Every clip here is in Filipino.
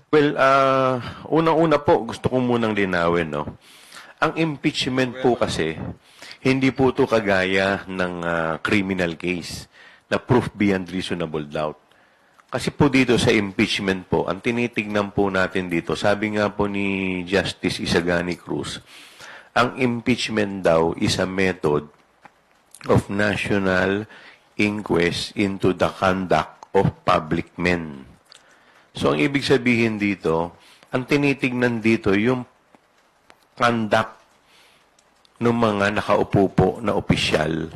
Well, unang-una po, gusto ko munang linawin, no? Ang impeachment po kasi, hindi po ito kagaya ng criminal case na proof beyond reasonable doubt. Kasi po dito sa impeachment po, ang tinitignan po natin dito, sabi nga po ni Justice Isagani Cruz, ang impeachment daw is a method of national inquest into the conduct of public men. So, ang ibig sabihin dito, ang tinitignan dito yung conduct ng mga nakaupo po na opisyal,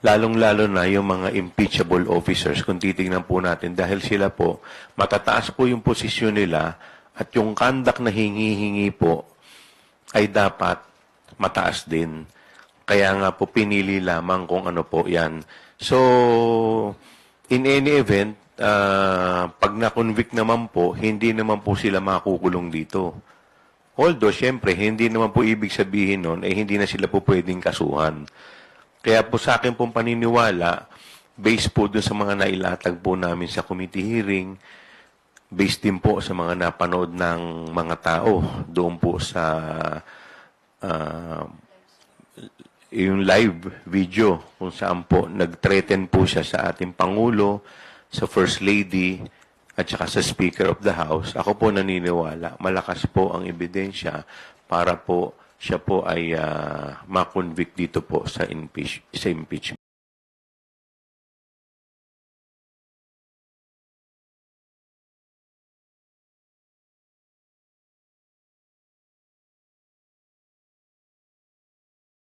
lalong-lalo na yung mga impeachable officers, kung titignan po natin, dahil sila po, matataas po yung posisyon nila at yung conduct na hingi-hingi po ay dapat mataas din. Kaya nga po pinili lamang kung ano po yan. So, in any event, pag na-convict naman po, hindi naman po sila makukulong dito. Although, syempre, hindi naman po ibig sabihin nun, hindi na sila po pwedeng kasuhan. Kaya po sa akin pong paniniwala, based po dun sa mga nailatag po namin sa committee hearing, based din po sa mga napanood ng mga tao doon po sa yung live video kung saan po nag-threaten po siya sa ating Pangulo, sa First Lady, at saka sa Speaker of the House. Ako po naniniwala, malakas po ang ebidensya para po siya po ay ma-convict dito po sa impeachment.